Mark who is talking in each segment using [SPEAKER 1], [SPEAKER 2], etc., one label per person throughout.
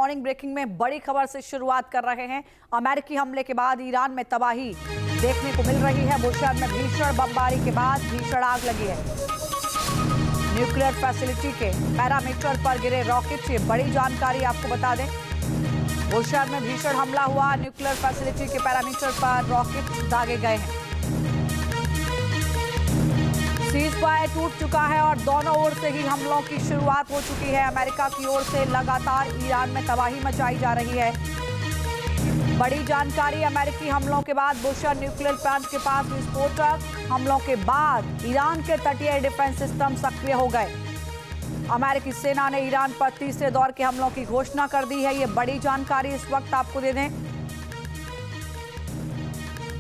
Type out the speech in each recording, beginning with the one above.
[SPEAKER 1] Morning breaking में बड़ी खबर से शुरुआत कर रहे हैं। अमेरिकी हमले के बाद ईरान में तबाही देखने को मिल रही है। बुशहर में भीषण बमबारी के बाद भीषण आग लगी है। न्यूक्लियर फैसिलिटी के पैरामीटर पर गिरे रॉकेट, ये बड़ी जानकारी आपको बता दें। बुशहर में भीषण हमला हुआ, न्यूक्लियर फैसिलिटी के पैरामीटर पर रॉकेट दागे गए हैं। सीज़फायर टूट चुका है और दोनों ओर से ही हमलों की शुरुआत हो चुकी है। अमेरिका की ओर से लगातार ईरान में तबाही मचाई जा रही है। बड़ी जानकारी, अमेरिकी हमलों के बाद बुशहर न्यूक्लियर प्लांट के पास विस्फोटक हमलों के बाद ईरान के तटीय डिफेंस सिस्टम सक्रिय हो गए। अमेरिकी सेना ने ईरान पर तीसरे दौर के हमलों की घोषणा कर दी है। ये बड़ी जानकारी इस वक्त आपको दे दें।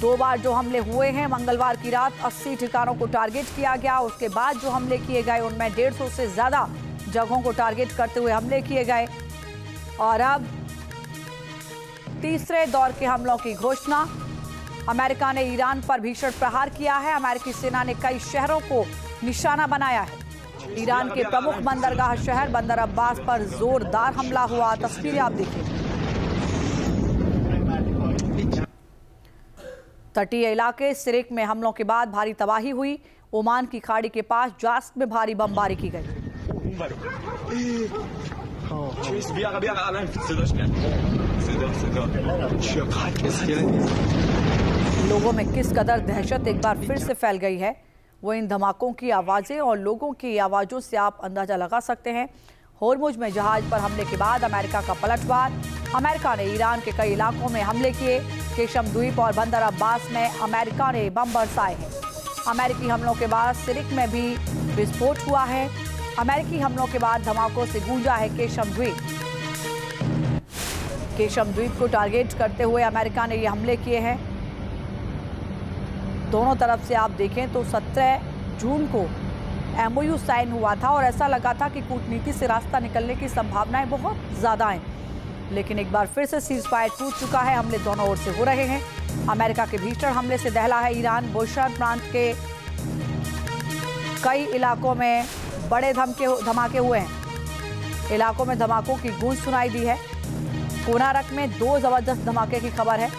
[SPEAKER 1] 2 बार जो हमले हुए हैं, मंगलवार की रात 80 ठिकानों को टारगेट किया गया। उसके बाद जो हमले किए गए उनमें 150 से ज्यादा जगहों को टारगेट करते हुए हमले किए गए। और अब तीसरे दौर के हमलों की घोषणा। अमेरिका ने ईरान पर भीषण प्रहार किया है। अमेरिकी सेना ने कई शहरों को निशाना बनाया है। ईरान के प्रमुख बंदरगाह शहर बंदर अब्बास पर जोरदार हमला हुआ। तस्वीरें आप देखिए। तटीय इलाके सिरिक में हमलों के बाद भारी तबाही हुई। ओमान की खाड़ी के पास जास्क में भारी बमबारी की गई। लोगों में किस कदर दहशत एक बार फिर से फैल गई है, वो इन धमाकों की आवाज़ें और लोगों की आवाज़ों से आप अंदाजा लगा सकते हैं। होर्मुज में जहाज पर हमले के बाद अमेरिका का पलटवार। अमेरिका ने ईरान के कई इलाकों में हमले किए। केशम द्वीप और बंदर अब्बास में अमेरिका ने बम बरसाए हैं। अमेरिकी हमलों के बाद सिरिक में भी विस्फोट हुआ है। अमेरिकी हमलों के बाद धमाकों से गूंजा है केशम द्वीप। केशम द्वीप को टारगेट करते हुए अमेरिका ने ये हमले किए हैं। दोनों तरफ से आप देखें तो 17 जून को MOU साइन हुआ था और ऐसा लगा था कि कूटनीति से रास्ता निकलने की संभावनाएं बहुत ज़्यादा हैं। लेकिन एक बार फिर से सीज़फायर टूट चुका है। हमले दोनों ओर से हो रहे हैं। अमेरिका के भीषण हमले से दहला है ईरान। बुशहर प्रांत के कई इलाकों में बड़े धमाके हुए हैं। इलाकों में धमाकों की गूंज सुनाई दी है। कोनारक में 2 जबरदस्त धमाके की खबर है।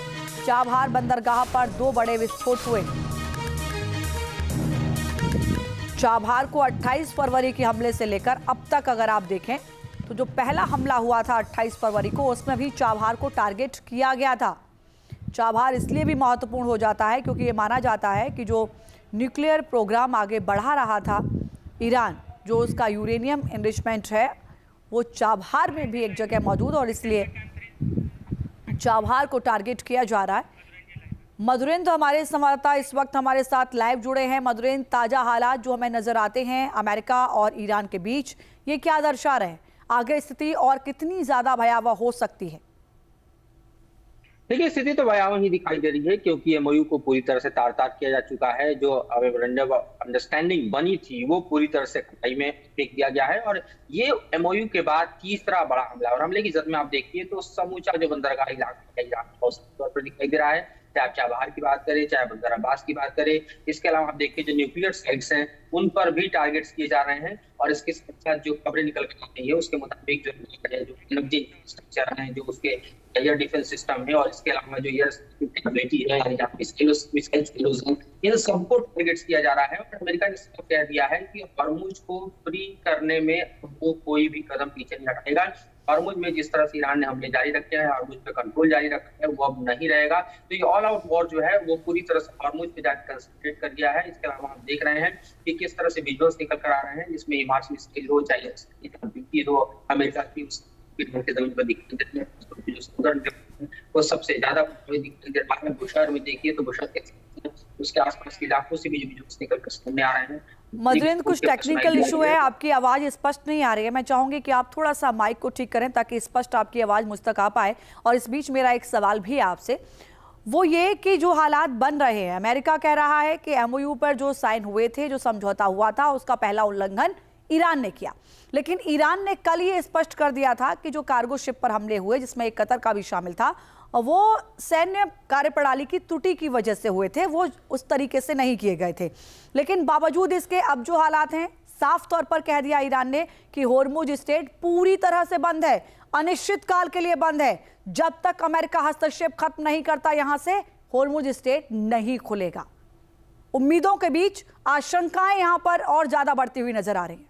[SPEAKER 1] चाबहार बंदरगाह पर 2 बड़े विस्फोट हुए। चाबहार को 28 फरवरी के हमले से लेकर अब तक अगर आप देखें तो जो पहला हमला हुआ था 28 फरवरी को, उसमें भी चाबहार को टारगेट किया गया था। चाबहार इसलिए भी महत्वपूर्ण हो जाता है क्योंकि ये माना जाता है कि जो न्यूक्लियर प्रोग्राम आगे बढ़ा रहा था ईरान, जो उसका यूरेनियम एनरिचमेंट है, वो चाबहार में भी एक जगह मौजूद, और इसलिए चाबहार को टारगेट किया जा रहा है। मधुरेंद्र हमारे संवाददाता इस वक्त हमारे साथ लाइव जुड़े हैं। मधुरेंद्र, ताज़ा हालात जो हमें नजर आते हैं अमेरिका और ईरान के बीच, ये क्या दर्शा रहे हैं? आगे स्थिति और कितनी ज्यादा भयावह हो सकती है?
[SPEAKER 2] देखिए, स्थिति तो भयावह ही दिखाई दे रही है क्योंकि MOU को पूरी तरह से तार-तार किया जा चुका है। जो मेमोरेंडम ऑफ अंडरस्टैंडिंग बनी थी वो पूरी तरह से खटाई में फेंक दिया गया है। और ये MOU के बाद तीसरा बड़ा हमला, और हमले की जद में आप देखिए तो समूचा जो बंदरगाह इलाका तौर पर दिखाई दे रहा है। चाहे आप चाबहार की बात करें, चाहे बंदर अब्बास की बात करें। इसके अलावा आप देखिए जो न्यूक्लियर साइट्स हैं उन पर भी टारगेट्स किए जा रहे हैं। और इसके साथ जो खबरें निकल कर आ रही है उसके मुताबिक जो एनर्जी इंफ्रास्ट्रक्चर है, जो उसके एयर डिफेंस सिस्टम है, और इसके अलावा जो एयर कैपेबिलिटी है, इन सबको टारगेट्स किया जा रहा है। और अमेरिका ने सब कह दिया है कि हॉर्मुज को फ्री करने में वो कोई भी कदम पीछे नहीं हटेगा। हॉर्मुज में जिस तरह से ईरान ने हमले जारी रखे हैं, हॉर्मुज पे कंट्रोल जारी रखा है, वो अब नहीं रहेगा। तो ये ऑल आउट वॉर जो है वो पूरी तरह से हॉर्मुज पे जाकर कंसंट्रेट कर दिया है। इसके अलावा आप देख रहे हैं कि किस तरह से विजुअल्स निकल कर आ रहे हैं, जिसमें मार्च मिसाइल हो, चाहे जो अमेरिका की जमीन पर दिखाई देती है, वो सबसे ज्यादा दिखाई दे रहा है। बुशहर में देखिए तो बुशहर के उसके आसपास के इलाकों से भी जो विजुअल्स निकल कर सामने आ रहे हैं।
[SPEAKER 1] मधुरेंद्र, कुछ टेक्निकल इशू है, आपकी आवाज स्पष्ट नहीं आ रही है। मैं चाहूंगी कि आप थोड़ा सा माइक को ठीक करें ताकि स्पष्ट आपकी आवाज मुझ तक आ पाए। और इस बीच मेरा एक सवाल भी है आपसे, वो ये कि जो हालात बन रहे हैं, अमेरिका कह रहा है कि MOU पर जो साइन हुए थे, जो समझौता हुआ था, उसका पहला उल्लंघन ईरान ने किया। लेकिन ईरान ने कल ये स्पष्ट कर दिया था कि जो कार्गो शिप पर हमले हुए, जिसमें एक कतर का भी शामिल था, वो सैन्य कार्यप्रणाली की त्रुटि की वजह से हुए थे, वो उस तरीके से नहीं किए गए थे। लेकिन बावजूद इसके अब जो हालात हैं, साफ तौर पर कह दिया ईरान ने कि होर्मुज स्ट्रेट पूरी तरह से बंद है। अनिश्चित काल के लिए बंद है। जब तक अमेरिका हस्तक्षेप खत्म नहीं करता यहां से होर्मुज स्ट्रेट नहीं खुलेगा। उम्मीदों के बीच आशंकाएं यहां पर और ज्यादा बढ़ती हुई नजर आ रही हैं।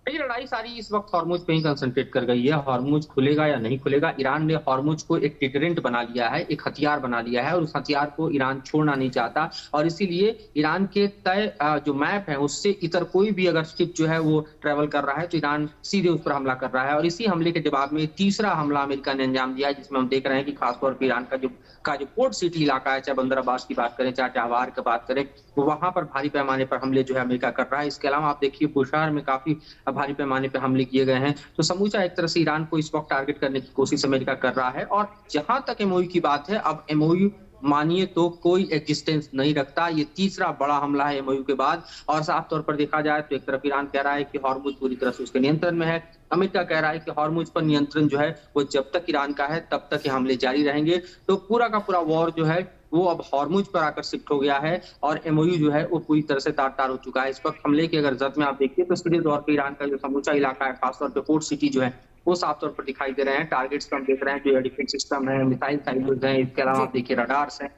[SPEAKER 2] ये लड़ाई सारी इस वक्त हॉर्मुज पे ही कंसंट्रेट कर गई है। हॉर्मुज खुलेगा या नहीं खुलेगा, ईरान ने हॉर्मुज को एक डिटरेंट बना लिया है, एक हथियार बना लिया है और उस हथियार को ईरान छोड़ना नहीं चाहता। और इसीलिए ईरान के तय जो मैप है उससे इतर कोई भी अगर शिप जो है वो ट्रेवल कर रहा है तो ईरान सीधे उस पर हमला कर रहा है। और इसी हमले के जवाब में तीसरा हमला अमेरिका ने अंजाम दिया है, जिसमें हम देख रहे हैं कि खासतौर पर ईरान का जो पोर्ट सिटी इलाका है, चाहे बंदर अब्बास की बात करें, चाहे चाबहार की बात करें, तो वहां पर भारी पैमाने पर हमले जो है अमेरिका कर रहा है। इसके अलावा आप देखिए बुशाहर में काफी भारी पैमाने पर हमले किए गए हैं। तो समूचा एक तरह से ईरान को इस वक्त टारगेट करने की कोशिश अमेरिका कर रहा है। और जहां तक एमओयू की बात है, अब एमओयू मानिए तो कोई एग्जिस्टेंस नहीं रखता। ये तीसरा बड़ा हमला है एमओयू के बाद। और साफ तौर पर देखा जाए तो एक तरफ ईरान कह रहा है कि हॉर्मुज पूरी तरह से उसके नियंत्रण में है, अमेरिका कह रहा है कि हॉर्मुज पर नियंत्रण जो है वो जब तक ईरान का है तब तक ये हमले जारी रहेंगे। तो पूरा का पूरा वॉर जो है वो अब हॉर्मुज पर आकर शिफ्ट हो गया है और एमओयू जो है वो पूरी तरह से तार-तार हो चुका है। इस वक्त हमले की अगर जद में आप देखिए तो सीधे तौर पर ईरान का जो समूचा इलाका है, खासतौर पर पोर्ट सिटी जो है वो साफ तौर पर दिखाई दे रहे हैं। टारगेट्स पर हम देख रहे हैं जो डिफेंस सिस्टम है, मिसाइल साइलोज हैं, इसके अलावा आप देखिए रडार्स हैं।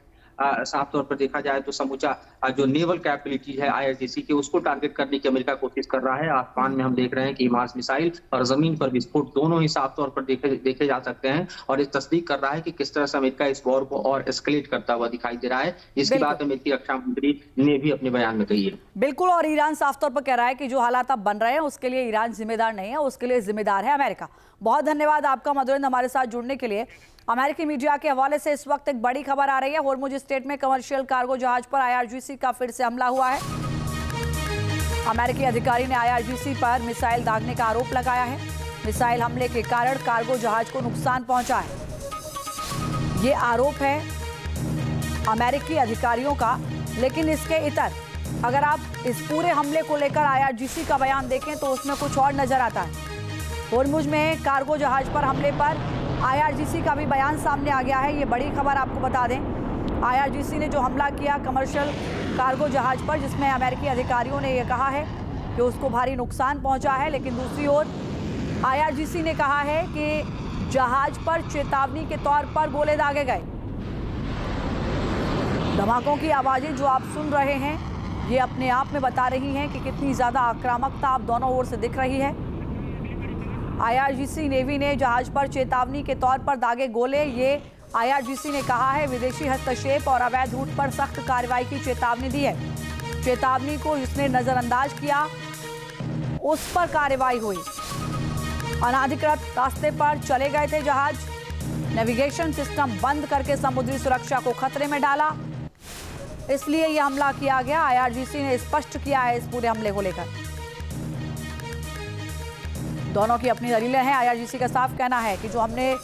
[SPEAKER 2] साफ तौर पर देखा जाए तो समूचा जो नेवल कैपेबिलिटी है आईआरजीसी के, उसको टारगेट करने की अमेरिका कोशिश कर रहा है। आसमान में हम देख रहे हैं कि हिमास मिसाइल और जमीन पर विस्फोट दोनों ही साफ तौर पर देखे जा सकते हैं। और इस तस्दीक कर रहा है कि किस तरह से अमेरिका इस वॉर को और एस्केलेट करता हुआ दिखाई दे रहा है, जिसकी बात अमेरिकी रक्षा मंत्री ने भी अपने बयान में कही है।
[SPEAKER 1] बिल्कुल, और ईरान साफ तौर पर कह रहा है कि जो हालात अब बन रहे हैं उसके लिए ईरान जिम्मेदार नहीं है, उसके लिए जिम्मेदार है अमेरिका। बहुत धन्यवाद आपका मधुरेंद्र हमारे साथ जुड़ने के लिए। अमेरिकी मीडिया के हवाले से इस वक्त एक बड़ी खबर आ रही है। होर्मुज स्ट्रेट में कमर्शियल कार्गो जहाज पर आईआरजीसी का फिर से हमला हुआ है। अमेरिकी अधिकारी ने आईआरजीसी पर मिसाइल दागने का आरोप लगाया है। मिसाइल हमले के कारण कार्गो जहाज को नुकसान पहुंचा है, ये आरोप है अमेरिकी अधिकारियों का। लेकिन इसके इतर अगर आप इस पूरे हमले को लेकर आईआरजीसी का बयान देखें तो उसमें कुछ और नजर आता है। होर्मुज में कार्गो जहाज पर हमले पर आईआरजीसी का भी बयान सामने आ गया है। ये बड़ी खबर आपको बता दें, आईआरजीसी ने जो हमला किया कमर्शियल कार्गो जहाज पर, जिसमें अमेरिकी अधिकारियों ने यह कहा है कि उसको भारी नुकसान पहुंचा है। लेकिन दूसरी ओर आईआरजीसी ने कहा है कि जहाज पर चेतावनी के तौर पर गोले दागे गए। धमाकों की आवाजें जो आप सुन रहे हैं ये अपने आप में बता रही हैं कि कितनी ज़्यादा आक्रामकता आप दोनों ओर से दिख रही है। आईआरजीसी नेवी ने जहाज पर चेतावनी के तौर पर दागे गोले। ये आईआरजीसी ने कहा है विदेशी हस्तक्षेप और अवैध रूट पर सख्त कार्रवाई की चेतावनी दी है। चेतावनी को जिसने नजरअंदाज किया उस पर कार्रवाई हुई। अनाधिकृत रास्ते पर चले गए थे जहाज, नेविगेशन सिस्टम बंद करके समुद्री सुरक्षा को खतरे में डाला, इसलिए यह हमला किया गया। आईआरजीसी ने स्पष्ट किया है इस पूरे हमले को लेकर। दोनों की अपनी दलीलें हैं। आईआरजीसी का साफ कहना है कि जो हमने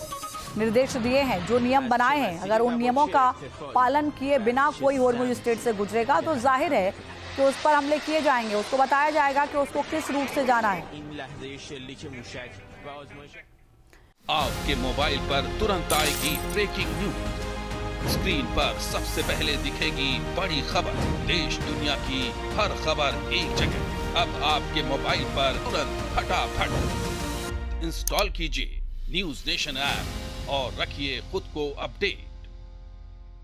[SPEAKER 1] निर्देश दिए हैं, जो नियम बनाए हैं, अगर उन नियमों का पालन किए बिना कोई होर्मुज स्ट्रेट से गुजरेगा तो जाहिर है कि उस पर हमले किए जाएंगे। उसको बताया जाएगा कि उसको किस रूट से जाना है।
[SPEAKER 3] आपके मोबाइल पर तुरंत आएगी ब्रेकिंग न्यूज। स्क्रीन पर सबसे पहले दिखेगी बड़ी खबर। देश दुनिया की हर खबर एक जगह। अब आपके मोबाइल पर तुरंत फटाफट इंस्टॉल कीजिए न्यूज़ नेशन ऐप और रखिए खुद को अपडेट।